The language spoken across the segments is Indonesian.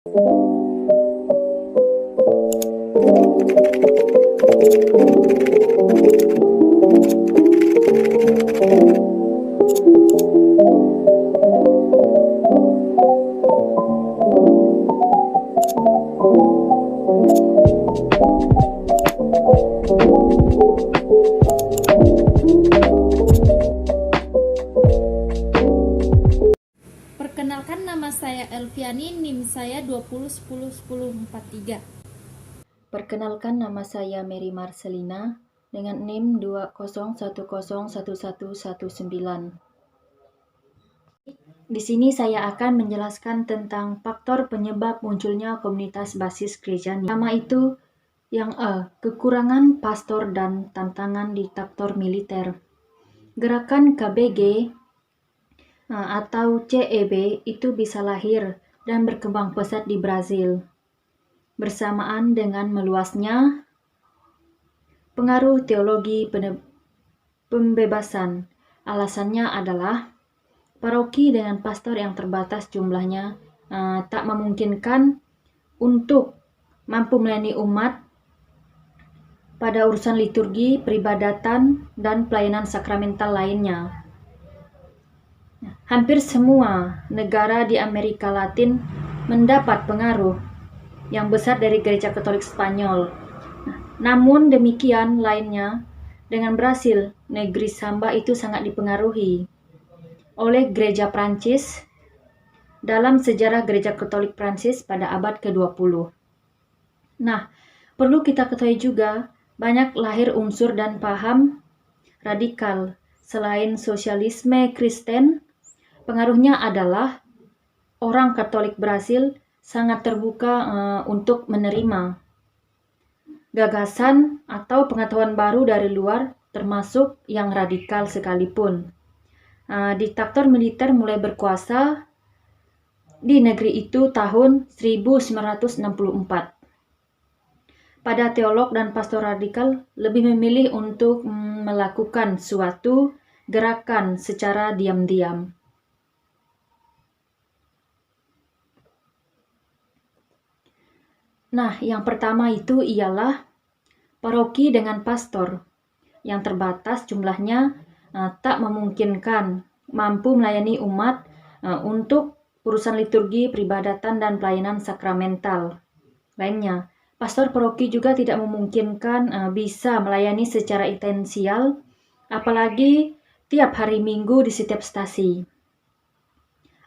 Perkenalkan, nama saya Elviani, NIM saya 20101043. Perkenalkan, nama saya Mary Marcelina dengan NIM 20101119. Di sini saya akan menjelaskan tentang faktor penyebab munculnya komunitas basis gereja. Pertama itu yang kekurangan pastor dan tantangan diktator militer. Gerakan KBG atau CEB itu bisa lahir dan berkembang pesat di Brazil. Bersamaan dengan meluasnya pengaruh teologi pembebasan. Alasannya adalah paroki dengan pastor yang terbatas jumlahnya tak memungkinkan untuk mampu melayani umat pada urusan liturgi, peribadatan, dan pelayanan sakramental lainnya. Hampir semua negara di Amerika Latin mendapat pengaruh yang besar dari Gereja Katolik Spanyol. Namun demikian lainnya, dengan Brasil, negeri Samba itu sangat dipengaruhi oleh Gereja Prancis dalam sejarah Gereja Katolik Prancis pada abad ke-20. Nah, perlu kita ketahui juga, banyak lahir unsur dan paham radikal. Selain sosialisme Kristen, pengaruhnya adalah orang Katolik Brasil sangat terbuka untuk menerima gagasan atau pengetahuan baru dari luar, termasuk yang radikal sekalipun. Diktator militer mulai berkuasa di negeri itu tahun 1964. Pada teolog dan pastor radikal lebih memilih untuk melakukan suatu gerakan secara diam-diam. Nah, yang pertama itu ialah paroki dengan pastor yang terbatas jumlahnya tak memungkinkan mampu melayani umat untuk urusan liturgi, peribadatan, dan pelayanan sakramental lainnya. Pastor paroki juga tidak memungkinkan bisa melayani secara intensial, apalagi tiap hari Minggu di setiap stasi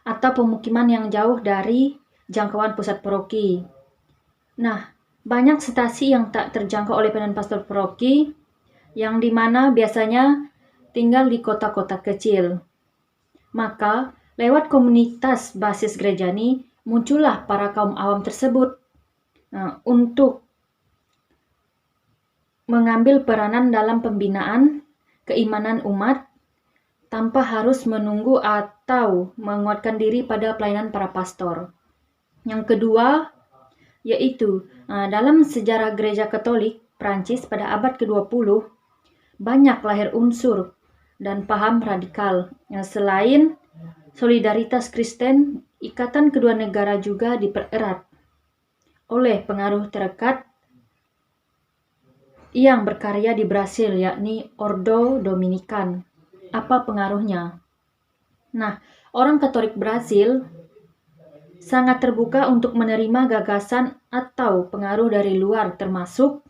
atau pemukiman yang jauh dari jangkauan pusat paroki. Nah, banyak stasi yang tak terjangkau oleh pelayanan pastor paroki, yang dimana biasanya tinggal di kota-kota kecil. Maka, lewat komunitas basis gereja ini, muncullah para kaum awam tersebut untuk mengambil peranan dalam pembinaan keimanan umat tanpa harus menunggu atau menguatkan diri pada pelayanan para pastor. Yang kedua, yaitu dalam sejarah gereja Katolik Prancis pada abad ke-20, banyak lahir unsur dan paham radikal. Selain solidaritas Kristen, ikatan kedua negara juga dipererat oleh pengaruh terdekat yang berkarya di Brasil, yakni Ordo Dominican. Apa pengaruhnya? Nah, orang Katolik Brasil sangat terbuka untuk menerima gagasan atau pengaruh dari luar, termasuk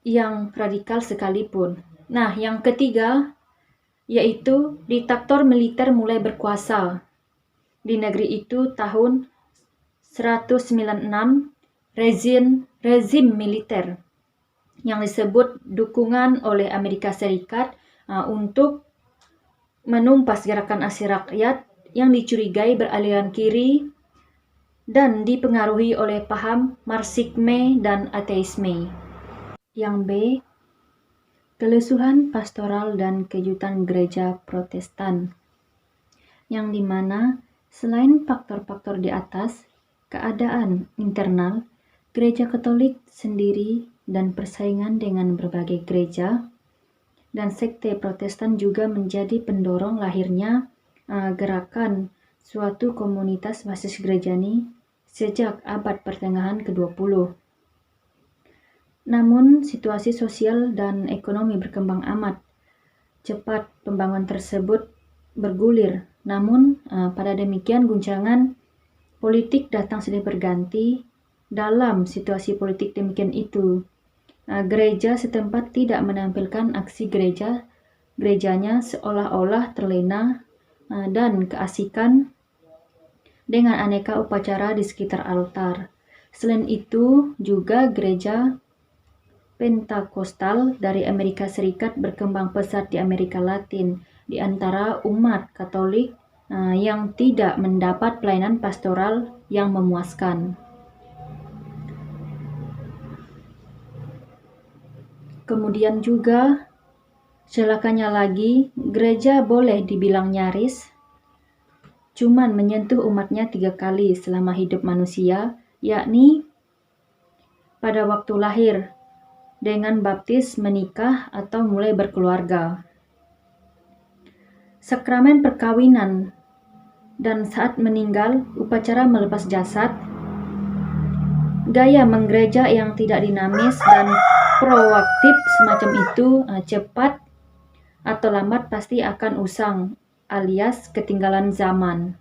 yang radikal sekalipun. Nah, yang ketiga, yaitu diktator militer mulai berkuasa di negeri itu tahun 196, rezim militer yang disebut dukungan oleh Amerika Serikat untuk menumpas gerakan aksi rakyat yang dicurigai beraliran kiri dan dipengaruhi oleh paham marxisme dan ateisme. Yang B, kelesuhan pastoral dan kejutan gereja Protestan, yang dimana selain faktor-faktor di atas, keadaan internal gereja Katolik sendiri dan persaingan dengan berbagai gereja dan sekte Protestan juga menjadi pendorong lahirnya gerakan suatu komunitas basis gerejani sejak abad pertengahan ke-20. Namun, situasi sosial dan ekonomi berkembang amat cepat. Pembangunan tersebut bergulir. Namun, pada demikian guncangan politik datang silih berganti. Dalam situasi politik demikian itu, gereja setempat tidak menampilkan aksi gerejanya seolah-olah terlena dan keasikan dengan aneka upacara di sekitar altar. Selain itu, juga gereja Pentakostal dari Amerika Serikat berkembang pesat di Amerika Latin di antara umat Katolik yang tidak mendapat pelayanan pastoral yang memuaskan. Kemudian juga, celakanya lagi, gereja boleh dibilang nyaris cuman menyentuh umatnya 3 kali selama hidup manusia, yakni pada waktu lahir, dengan baptis, menikah, atau mulai berkeluarga. Sakramen perkawinan dan saat meninggal, upacara melepas jasad, gaya menggereja yang tidak dinamis dan proaktif semacam itu cepat atau lambat pasti akan usang alias ketinggalan zaman.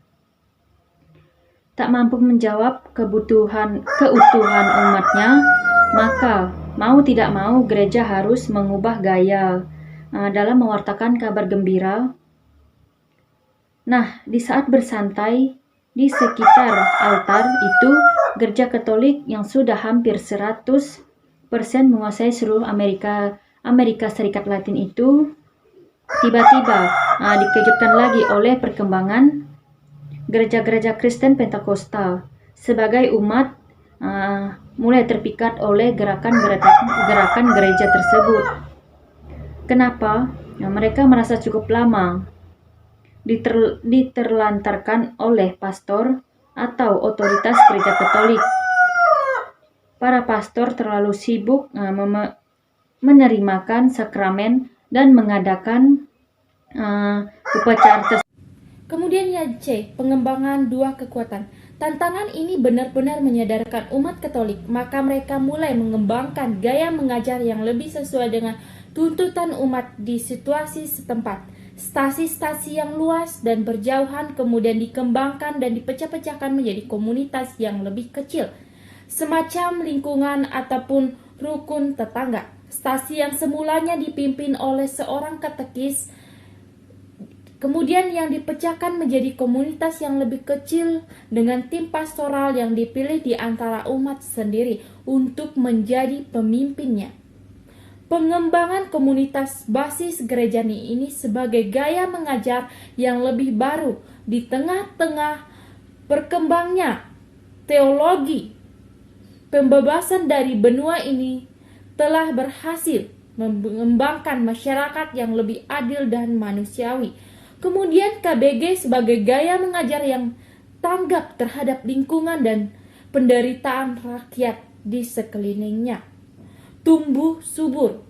Tak mampu menjawab keutuhan umatnya, maka mau tidak mau gereja harus mengubah gaya dalam mewartakan kabar gembira. Nah, di saat bersantai di sekitar altar itu, gereja Katolik yang sudah hampir 100% menguasai seluruh Amerika Serikat Latin itu tiba-tiba dikejutkan lagi oleh perkembangan gereja-gereja Kristen Pentakostal. Sebagai umat mulai terpikat oleh gerakan gereja tersebut. Kenapa? Mereka merasa cukup lama diterlantarkan oleh pastor atau otoritas gereja Katolik. Para pastor terlalu sibuk menerimakan sakramen dan mengadakan upacara tersebut. Kemudian yang C, pengembangan 2 kekuatan. Tantangan ini benar-benar menyadarkan umat Katolik, maka mereka mulai mengembangkan gaya mengajar yang lebih sesuai dengan tuntutan umat di situasi setempat. Stasi-stasi yang luas dan berjauhan kemudian dikembangkan dan dipecah-pecahkan menjadi komunitas yang lebih kecil, semacam lingkungan ataupun rukun tetangga. Stasi yang semulanya dipimpin oleh seorang katekis, kemudian yang dipecahkan menjadi komunitas yang lebih kecil dengan tim pastoral yang dipilih di antara umat sendiri untuk menjadi pemimpinnya. Pengembangan komunitas basis gerejani ini sebagai gaya mengajar yang lebih baru di tengah-tengah berkembangnya teologi pembebasan dari benua ini telah berhasil mengembangkan masyarakat yang lebih adil dan manusiawi. Kemudian KBG sebagai gaya mengajar yang tanggap terhadap lingkungan dan penderitaan rakyat di sekelilingnya. Tumbuh subur,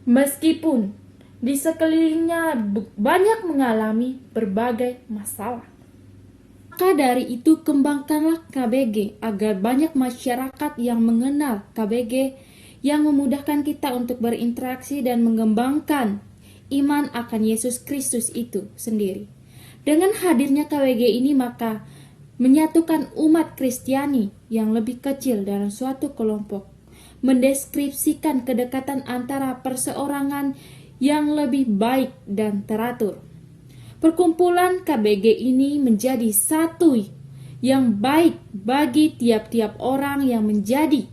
meskipun di sekelilingnya banyak mengalami berbagai masalah. Maka dari itu kembangkanlah KBG agar banyak masyarakat yang mengenal KBG, yang memudahkan kita untuk berinteraksi dan mengembangkan iman akan Yesus Kristus itu sendiri. Dengan hadirnya KBG ini maka menyatukan umat Kristiani yang lebih kecil dalam suatu kelompok, mendeskripsikan kedekatan antara perseorangan yang lebih baik dan teratur. Perkumpulan KBG ini menjadi satu yang baik bagi tiap-tiap orang yang menjadi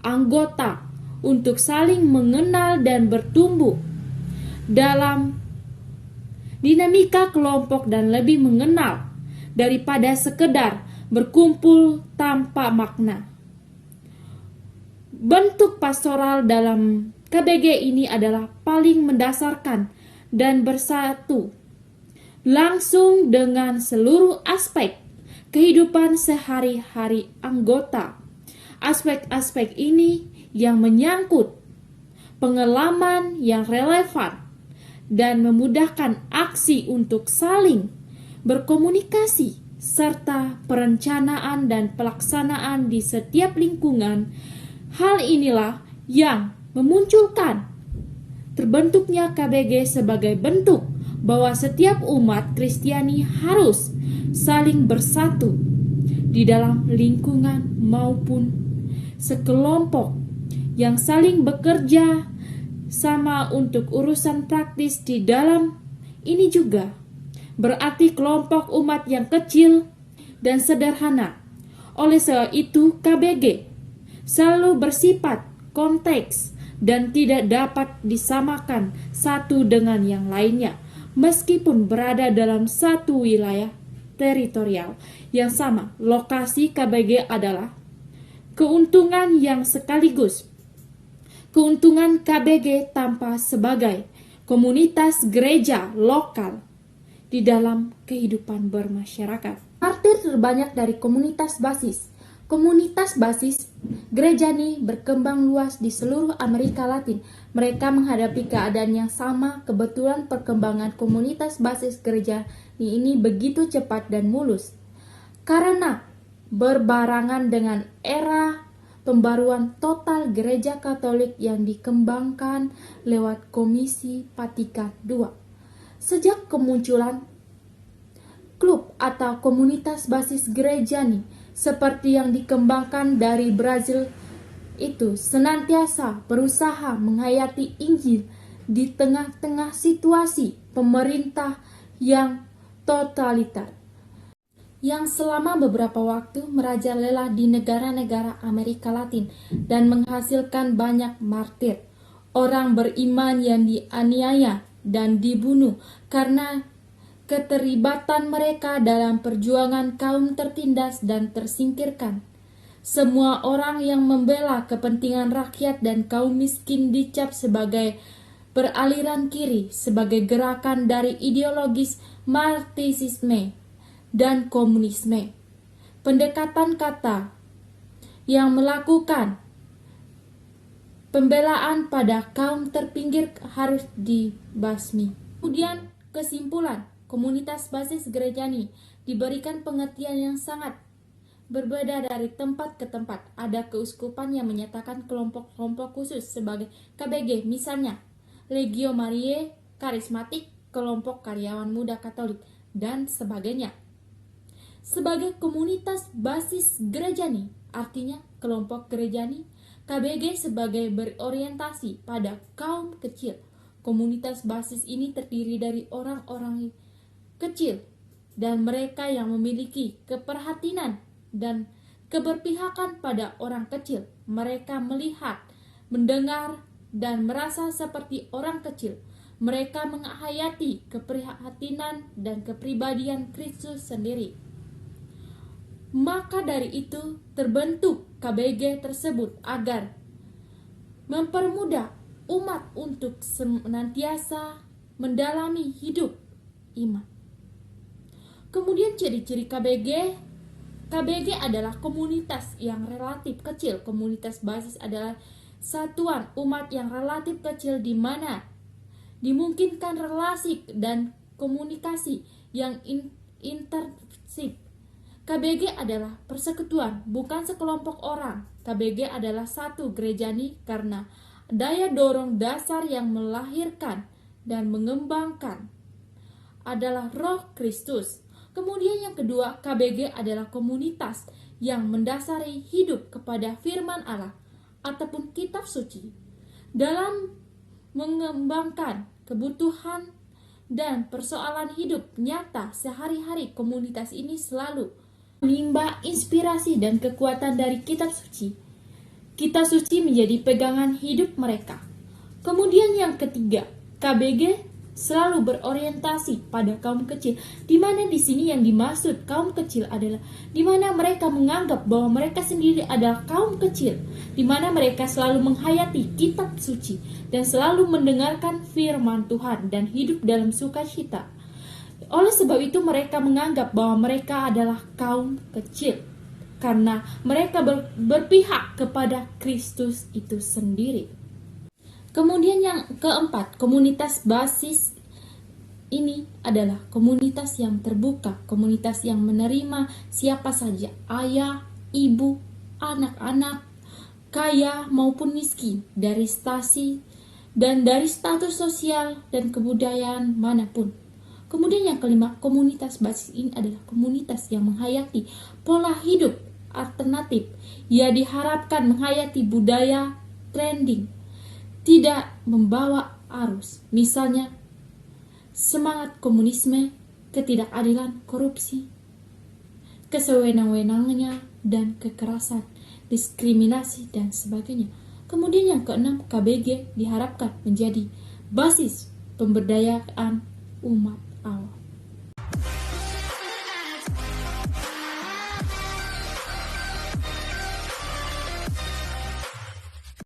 anggota untuk saling mengenal dan bertumbuh dalam dinamika kelompok dan lebih mengenal daripada sekedar berkumpul tanpa makna. Bentuk pastoral dalam KBG ini adalah paling mendasarkan dan bersatu langsung dengan seluruh aspek kehidupan sehari-hari anggota. Aspek-aspek ini yang menyangkut pengalaman yang relevan dan memudahkan aksi untuk saling berkomunikasi, serta perencanaan dan pelaksanaan di setiap lingkungan. Hal inilah yang memunculkan terbentuknya KBG sebagai bentuk bahwa setiap umat Kristiani harus saling bersatu di dalam lingkungan maupun sekelompok yang saling bekerja sama untuk urusan praktis di dalam ini juga berarti kelompok umat yang kecil dan sederhana. Oleh sebab itu KBG selalu bersifat konteks dan tidak dapat disamakan satu dengan yang lainnya meskipun berada dalam satu wilayah teritorial yang sama. Lokasi KBG adalah keuntungan yang sekaligus keuntungan KBG tanpa sebagai komunitas gereja lokal di dalam kehidupan bermasyarakat. Martir terbanyak dari komunitas basis. Komunitas basis gereja ini berkembang luas di seluruh Amerika Latin. Mereka menghadapi keadaan yang sama. Kebetulan perkembangan komunitas basis gereja ini begitu cepat dan mulus karena berbarengan dengan era pembaruan total gereja Katolik yang dikembangkan lewat Komisi Vatikan II. Sejak kemunculan klub atau komunitas basis gereja nih, seperti yang dikembangkan dari Brazil itu senantiasa berusaha menghayati Injil di tengah-tengah situasi pemerintah yang totaliter yang selama beberapa waktu merajalela di negara-negara Amerika Latin dan menghasilkan banyak martir, orang beriman yang dianiaya dan dibunuh karena keterlibatan mereka dalam perjuangan kaum tertindas dan tersingkirkan. Semua orang yang membela kepentingan rakyat dan kaum miskin dicap sebagai beraliran kiri, sebagai gerakan dari ideologis Marxisme dan komunisme. Pendekatan kata yang melakukan pembelaan pada kaum terpinggir harus dibasmi. Kemudian kesimpulan, komunitas basis gereja ini diberikan pengertian yang sangat berbeda dari tempat ke tempat. Ada keuskupan yang menyatakan kelompok-kelompok khusus sebagai KBG, misalnya Legio Mariae Karismatik, kelompok karyawan muda Katolik, dan sebagainya. Sebagai komunitas basis gereja nih, artinya kelompok gereja nih, KBG sebagai berorientasi pada kaum kecil. Komunitas basis ini terdiri dari orang-orang kecil dan mereka yang memiliki keperhatian dan keberpihakan pada orang kecil. Mereka melihat, mendengar, dan merasa seperti orang kecil. Mereka menghayati keprihatinan dan kepribadian Kristus sendiri. Maka dari itu terbentuk KBG tersebut agar mempermudah umat untuk senantiasa mendalami hidup iman. Kemudian ciri-ciri KBG. KBG adalah komunitas yang relatif kecil. Komunitas basis adalah satuan umat yang relatif kecil di mana dimungkinkan relasi dan komunikasi yang intensif. KBG adalah persekutuan, bukan sekelompok orang. KBG adalah satu gereja nih karena daya dorong dasar yang melahirkan dan mengembangkan adalah Roh Kristus. Kemudian yang kedua, KBG adalah komunitas yang mendasari hidup kepada firman Allah ataupun kitab suci. Dalam mengembangkan kebutuhan dan persoalan hidup nyata sehari-hari, komunitas ini selalu menimba inspirasi dan kekuatan dari kitab suci. Kitab suci menjadi pegangan hidup mereka. Kemudian yang ketiga, KBG selalu berorientasi pada kaum kecil, di mana di sini yang dimaksud kaum kecil adalah di mana mereka menganggap bahwa mereka sendiri adalah kaum kecil, di mana mereka selalu menghayati kitab suci dan selalu mendengarkan firman Tuhan dan hidup dalam sukacita. Oleh sebab itu mereka menganggap bahwa mereka adalah kaum kecil karena mereka berpihak kepada Kristus itu sendiri. Kemudian yang keempat, komunitas basis ini adalah komunitas yang terbuka, komunitas yang menerima siapa saja, ayah, ibu, anak-anak, kaya maupun miskin, dari status sosial dan kebudayaan manapun. Kemudian yang kelima, komunitas basis ini adalah komunitas yang menghayati pola hidup alternatif. Ia diharapkan menghayati budaya trending, tidak membawa arus. Misalnya, semangat komunisme, ketidakadilan, korupsi, kesewenang-wenangnya, dan kekerasan, diskriminasi, dan sebagainya. Kemudian yang keenam, KBG diharapkan menjadi basis pemberdayaan umat awam.